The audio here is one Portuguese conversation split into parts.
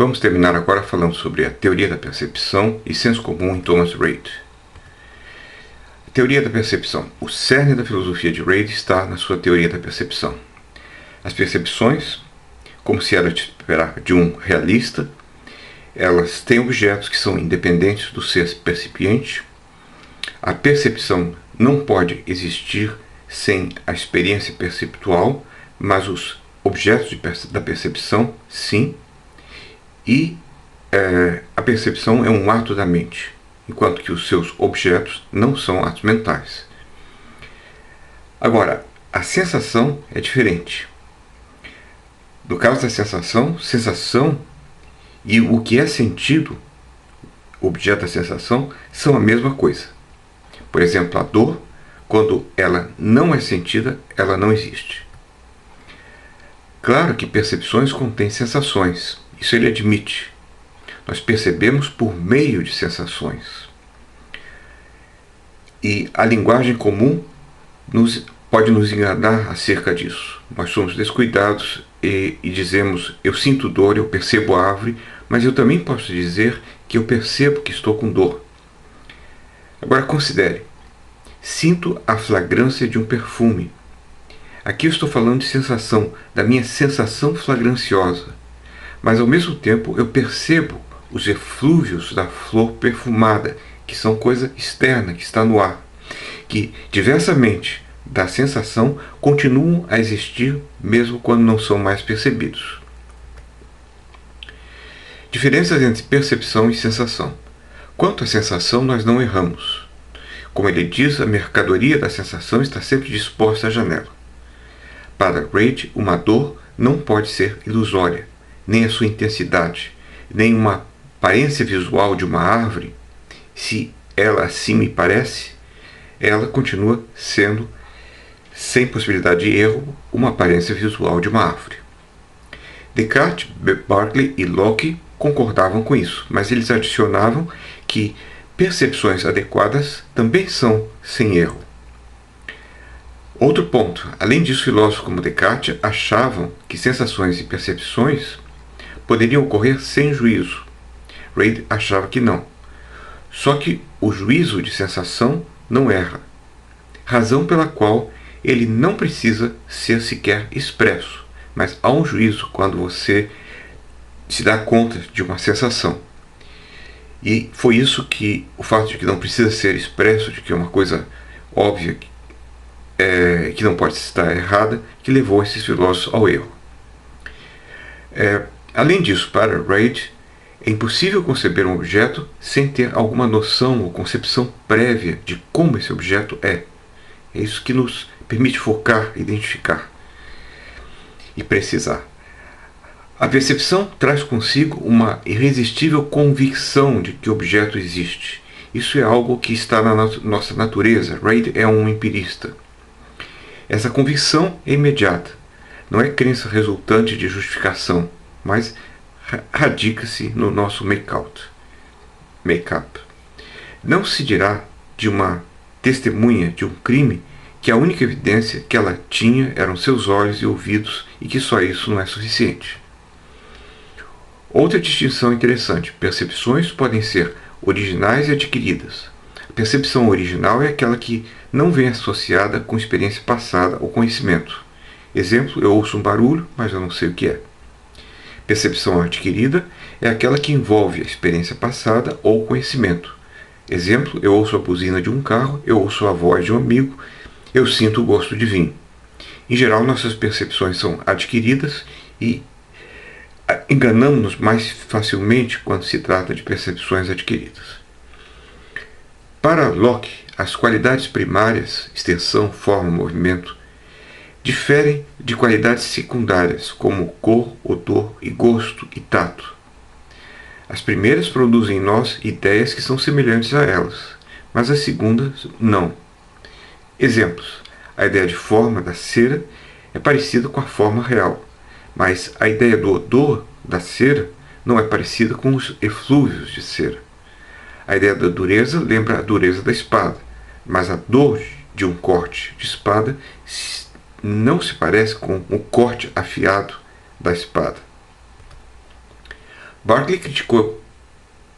Vamos terminar agora falando sobre a teoria da percepção e senso comum em Thomas Reid. A teoria da percepção. O cerne da filosofia de Reid está na sua teoria da percepção. As percepções, como se era de esperar de um realista, elas têm objetos que são independentes do ser percipiente. A percepção não pode existir sem a experiência perceptual, mas os objetos da percepção, sim. E a percepção é um ato da mente, enquanto que os seus objetos não são atos mentais. Agora, a sensação é diferente. No caso da sensação e o que é sentido, o objeto da sensação, são a mesma coisa. Por exemplo, a dor, quando ela não é sentida, ela não existe. Claro que percepções contêm sensações, isso ele admite. Nós percebemos por meio de sensações. E a linguagem comum pode nos enganar acerca disso. Nós somos descuidados e dizemos, eu sinto dor, eu percebo a árvore, mas eu também posso dizer que eu percebo que estou com dor. Agora considere, sinto a flagrância de um perfume. Aqui eu estou falando de sensação, da minha sensação flagranciosa, mas ao mesmo tempo eu percebo os eflúvios da flor perfumada, que são coisa externa, que está no ar, que diversamente da sensação continuam a existir mesmo quando não são mais percebidos. Diferenças entre percepção e sensação. Quanto à sensação, nós não erramos. Como ele diz, a mercadoria da sensação está sempre disposta à janela. Para Reid, uma dor não pode ser ilusória, nem a sua intensidade, nem uma aparência visual de uma árvore. Se ela assim me parece, ela continua sendo, sem possibilidade de erro, uma aparência visual de uma árvore. Descartes, Berkeley e Locke concordavam com isso, mas eles adicionavam que percepções adequadas também são sem erro. Outro ponto, além disso, filósofos como Descartes achavam que sensações e percepções poderiam ocorrer sem juízo. Reid achava que não. Só que o juízo de sensação não erra, razão pela qual ele não precisa ser sequer expresso, mas há um juízo quando você se dá conta de uma sensação. E foi isso que, o fato de que não precisa ser expresso, de que é uma coisa óbvia, que não pode estar errada, que levou esses filósofos ao erro. Além disso, para Reid, é impossível conceber um objeto sem ter alguma noção ou concepção prévia de como esse objeto é. É isso que nos permite focar, identificar e precisar. A percepção traz consigo uma irresistível convicção de que o objeto existe. Isso é algo que está na nossa natureza. Reid é um empirista. Essa convicção é imediata. Não é crença resultante de justificação, mas radica-se no nosso make-up. Não se dirá de uma testemunha de um crime que a única evidência que ela tinha eram seus olhos e ouvidos e que só isso não é suficiente. Outra distinção interessante: percepções podem ser originais e adquiridas. A percepção original é aquela que não vem associada com experiência passada ou conhecimento. Exemplo, eu ouço um barulho, mas eu não sei o que é. Percepção adquirida é aquela que envolve a experiência passada ou conhecimento. Exemplo, eu ouço a buzina de um carro, eu ouço a voz de um amigo, eu sinto o gosto de vinho. Em geral, nossas percepções são adquiridas e enganamos-nos mais facilmente quando se trata de percepções adquiridas. Para Locke, as qualidades primárias, extensão, forma, movimento, diferem de qualidades secundárias, como cor, odor e gosto e tato. As primeiras produzem em nós ideias que são semelhantes a elas, mas as segundas não. Exemplos: a ideia de forma da cera é parecida com a forma real, mas a ideia do odor da cera não é parecida com os eflúvios de cera. A ideia da dureza lembra a dureza da espada, mas a dor de um corte de espada não se parece com o corte afiado da espada. Berkeley criticou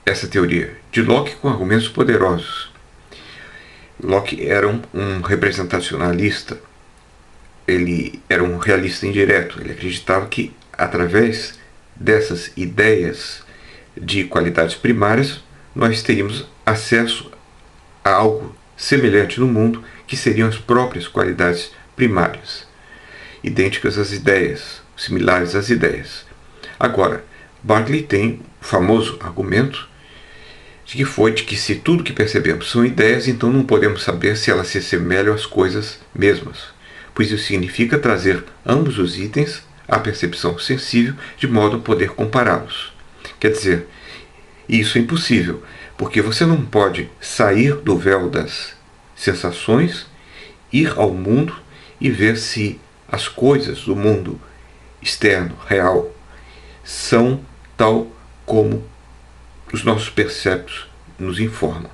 essa teoria de Locke com argumentos poderosos. Locke era um representacionalista, ele era um realista indireto, ele acreditava que através dessas ideias de qualidades primárias nós teríamos acesso a algo semelhante no mundo, que seriam as próprias qualidades primárias, idênticas às ideias, similares às ideias. Agora, Berkeley tem o famoso argumento de que se tudo que percebemos são ideias, então não podemos saber se elas se assemelham às coisas mesmas, pois isso significa trazer ambos os itens à percepção sensível de modo a poder compará-los. Quer dizer, isso é impossível, porque você não pode sair do véu das sensações, ir ao mundo e ver se as coisas do mundo externo, real, são tal como os nossos perceptos nos informam.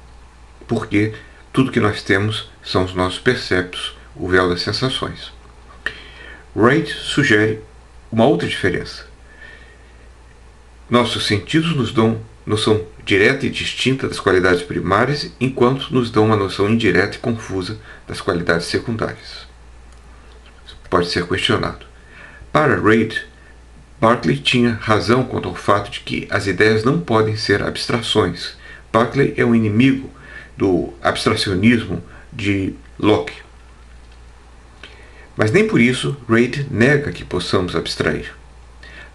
Porque tudo que nós temos são os nossos perceptos, o véu das sensações. Reid sugere uma outra diferença. Nossos sentidos nos dão noção direta e distinta das qualidades primárias, enquanto nos dão uma noção indireta e confusa das qualidades secundárias. Isso pode ser questionado. Para Reid, Berkeley tinha razão quanto ao fato de que as ideias não podem ser abstrações. Berkeley é um inimigo do abstracionismo de Locke. Mas nem por isso Reid nega que possamos abstrair.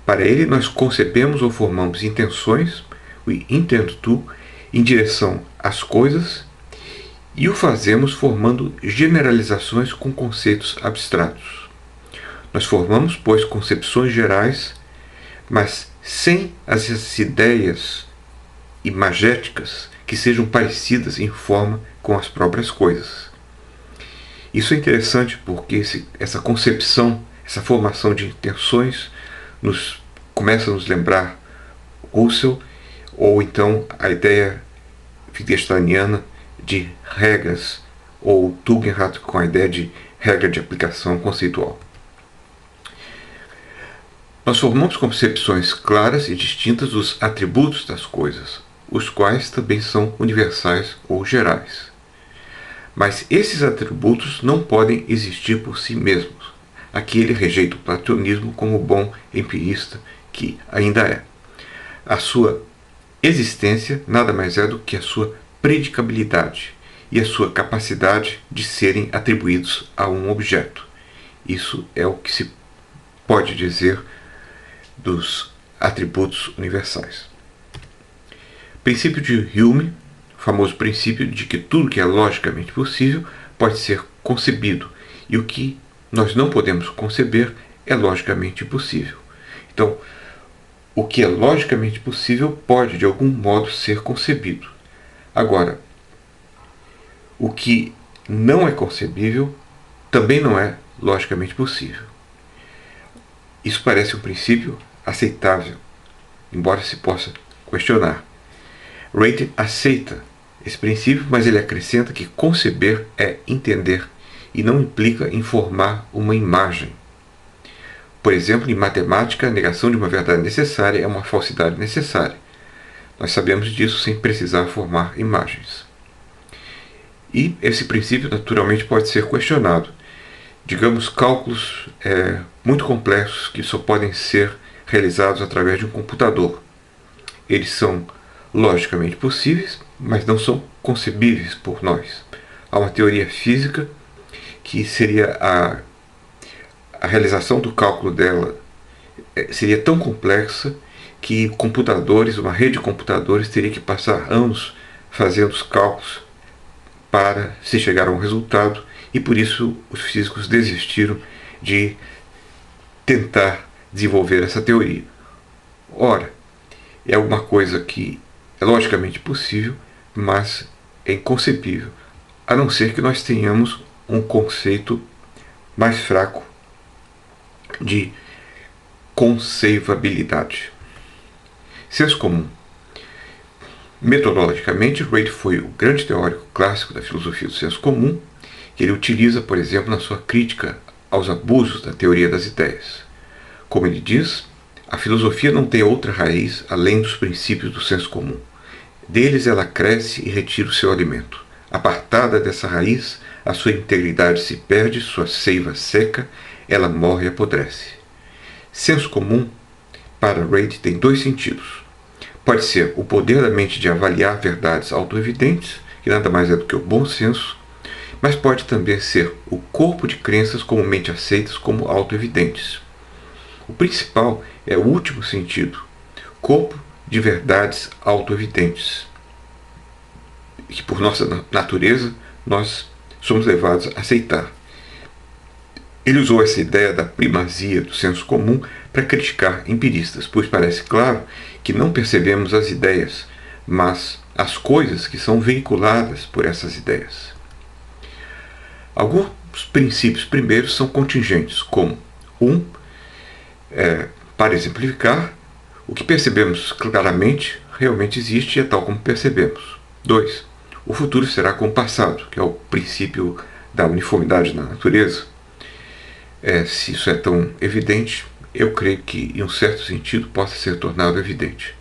Para ele, nós concebemos ou formamos intenções, we intend to, em direção às coisas, e o fazemos formando generalizações com conceitos abstratos. Nós formamos, pois, concepções gerais, mas sem as ideias imagéticas que sejam parecidas em forma com as próprias coisas. Isso é interessante porque essa concepção, essa formação de intenções começa a nos lembrar Russell, ou então a ideia wittgensteiniana de regras, ou Tugendhat com a ideia de regra de aplicação conceitual. Nós formamos concepções claras e distintas dos atributos das coisas, os quais também são universais ou gerais. Mas esses atributos não podem existir por si mesmos. Aqui ele rejeita o platonismo como bom empirista que ainda é. A sua existência nada mais é do que a sua predicabilidade e a sua capacidade de serem atribuídos a um objeto. Isso é o que se pode dizer dos atributos universais. Princípio de Hume, o famoso princípio de que tudo que é logicamente possível pode ser concebido e o que nós não podemos conceber é logicamente impossível. Então, o que é logicamente possível pode, de algum modo, ser concebido. Agora, o que não é concebível também não é logicamente possível. Isso parece um princípio aceitável, embora se possa questionar. Reid aceita esse princípio, mas ele acrescenta que conceber é entender e não implica em formar uma imagem. Por exemplo, em matemática, a negação de uma verdade necessária é uma falsidade necessária. Nós sabemos disso sem precisar formar imagens. E esse princípio, naturalmente, pode ser questionado. Digamos, cálculos muito complexos que só podem ser realizados através de um computador. Eles são logicamente possíveis, mas não são concebíveis por nós. Há uma teoria física que seria a realização do cálculo dela seria tão complexa que computadores, uma rede de computadores, teria que passar anos fazendo os cálculos para se chegar a um resultado, e por isso os físicos desistiram de tentar desenvolver essa teoria. Ora, é alguma coisa que é logicamente possível, mas é inconcebível, a não ser que nós tenhamos um conceito mais fraco de conceivabilidade. Senso comum. Metodologicamente, Reid foi o grande teórico clássico da filosofia do senso comum, que ele utiliza, por exemplo, na sua crítica aos abusos da teoria das ideias. Como ele diz, A filosofia não tem outra raiz além dos princípios do senso comum. Deles ela cresce e retira o seu alimento. Apartada dessa raiz, a sua integridade se perde, sua seiva seca, ela morre e apodrece. Senso comum, para Reid, tem dois sentidos. Pode ser o poder da mente de avaliar verdades autoevidentes, que nada mais é do que o bom senso, mas pode também ser o corpo de crenças comumente aceitas como autoevidentes. O principal é o último sentido, corpo de verdades autoevidentes, que por nossa natureza nós somos levados a aceitar. Ele usou essa ideia da primazia do senso comum para criticar empiristas, pois parece claro que não percebemos as ideias, mas as coisas que são veiculadas por essas ideias. Alguns princípios primeiros são contingentes, como para exemplificar, o que percebemos claramente realmente existe e é tal como percebemos. 2. O futuro será como o passado, que é o princípio da uniformidade na natureza. Se isso é tão evidente, eu creio que, em um certo sentido, possa ser tornado evidente.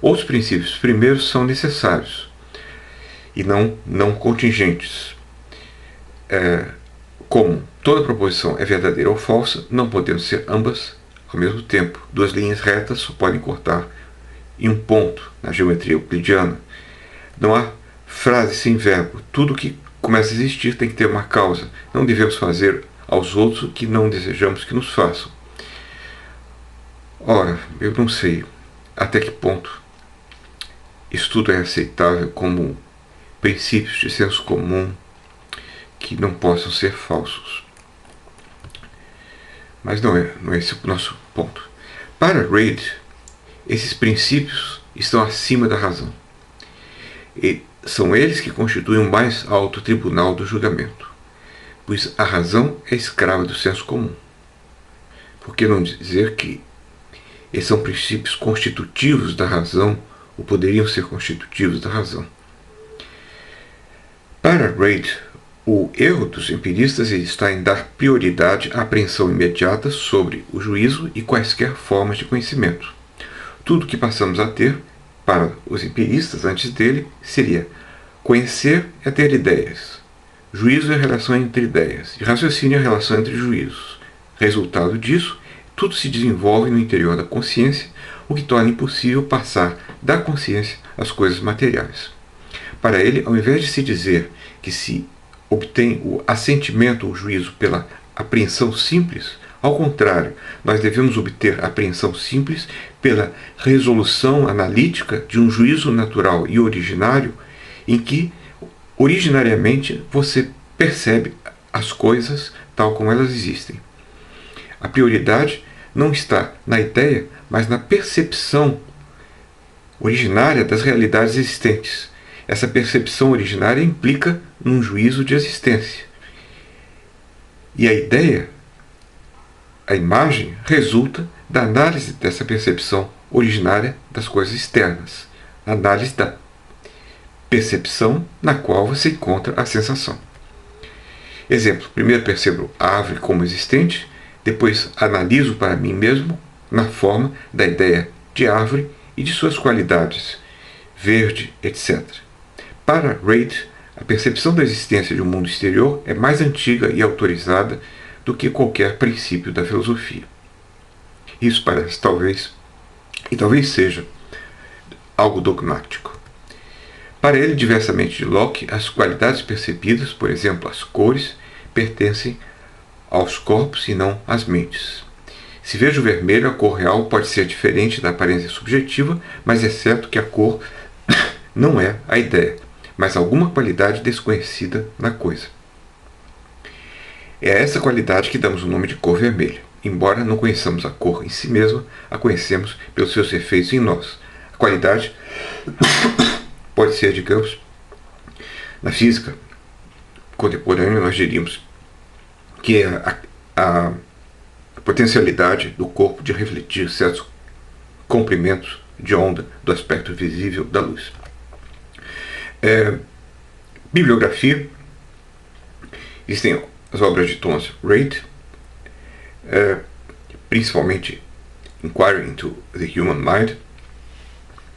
Outros princípios primeiros são necessários e não contingentes. Como toda proposição é verdadeira ou falsa, não podendo ser ambas ao mesmo tempo. Duas linhas retas só podem cortar em um ponto na geometria euclidiana. Não há frase sem verbo. Tudo que começa a existir tem que ter uma causa. Não devemos fazer aos outros o que não desejamos que nos façam. Ora, eu não sei até que ponto isso tudo é aceitável como princípios de senso comum que não possam ser falsos. Mas não é esse o nosso ponto. Para Reid, esses princípios estão acima da razão. E são eles que constituem o mais alto tribunal do julgamento, pois a razão é escrava do senso comum. Por que não dizer que esses são princípios constitutivos da razão, ou poderiam ser constitutivos da razão? Para Reid, o erro dos empiristas está em dar prioridade à apreensão imediata sobre o juízo e quaisquer formas de conhecimento. Tudo que passamos a ter, para os empiristas antes dele, seria conhecer é ter ideias, juízo é a relação entre ideias, e raciocínio é a relação entre juízos. Resultado disso, tudo se desenvolve no interior da consciência, o que torna impossível passar da consciência às coisas materiais. Para ele, ao invés de se dizer que se obtém o assentimento ou juízo pela apreensão simples, ao contrário, nós devemos obter a apreensão simples pela resolução analítica de um juízo natural e originário, em que, originariamente, você percebe as coisas tal como elas existem. A prioridade não está na ideia, mas na percepção originária das realidades existentes. Essa percepção originária implica num juízo de existência. E a ideia, a imagem, resulta da análise dessa percepção originária das coisas externas, a análise da percepção na qual você encontra a sensação. Exemplo: primeiro percebo a árvore como existente, depois analiso para mim mesmo na forma da ideia de árvore e de suas qualidades, verde, etc. Para Reid, a percepção da existência de um mundo exterior é mais antiga e autorizada do que qualquer princípio da filosofia. Isso parece talvez seja algo dogmático. Para ele, diversamente de Locke, as qualidades percebidas, por exemplo, as cores, pertencem aos corpos e não às mentes. Se vejo vermelho, a cor real pode ser diferente da aparência subjetiva, mas é certo que a cor não é a ideia, mas alguma qualidade desconhecida na coisa. É a essa qualidade que damos o nome de cor vermelha. Embora não conheçamos a cor em si mesma, a conhecemos pelos seus efeitos em nós. A qualidade pode ser, digamos, na física contemporânea, nós diríamos que é a potencialidade do corpo de refletir certos comprimentos de onda do aspecto visível da luz. Bibliografia. Existem as obras de Thomas Reid, principalmente Inquiry into the Human Mind,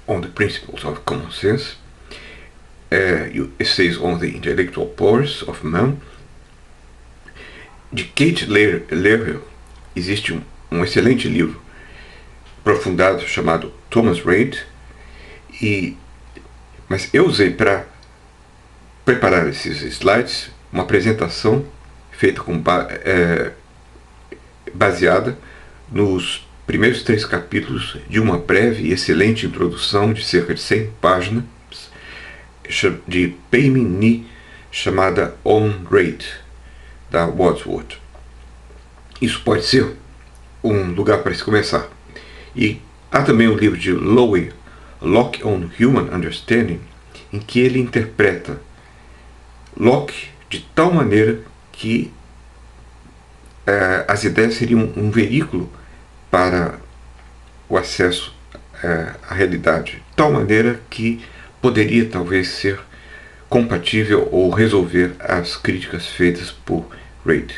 on the Principles of Common Sense, Essays on the Intellectual Powers of Man. De Kate Lerner existe um excelente livro aprofundado chamado Thomas Reid, mas eu usei para preparar esses slides uma apresentação feita baseada nos primeiros 3 capítulos de uma breve e excelente introdução de cerca de 100 páginas de Pei Min Ni, chamada On Reid, da Wadsworth. Isso pode ser um lugar para se começar. E há também o livro de Lowe, Locke on Human Understanding, em que ele interpreta Locke de tal maneira que as ideias seriam um veículo para o acesso à realidade, de tal maneira que poderia talvez ser compatível ou resolver as críticas feitas por Reid.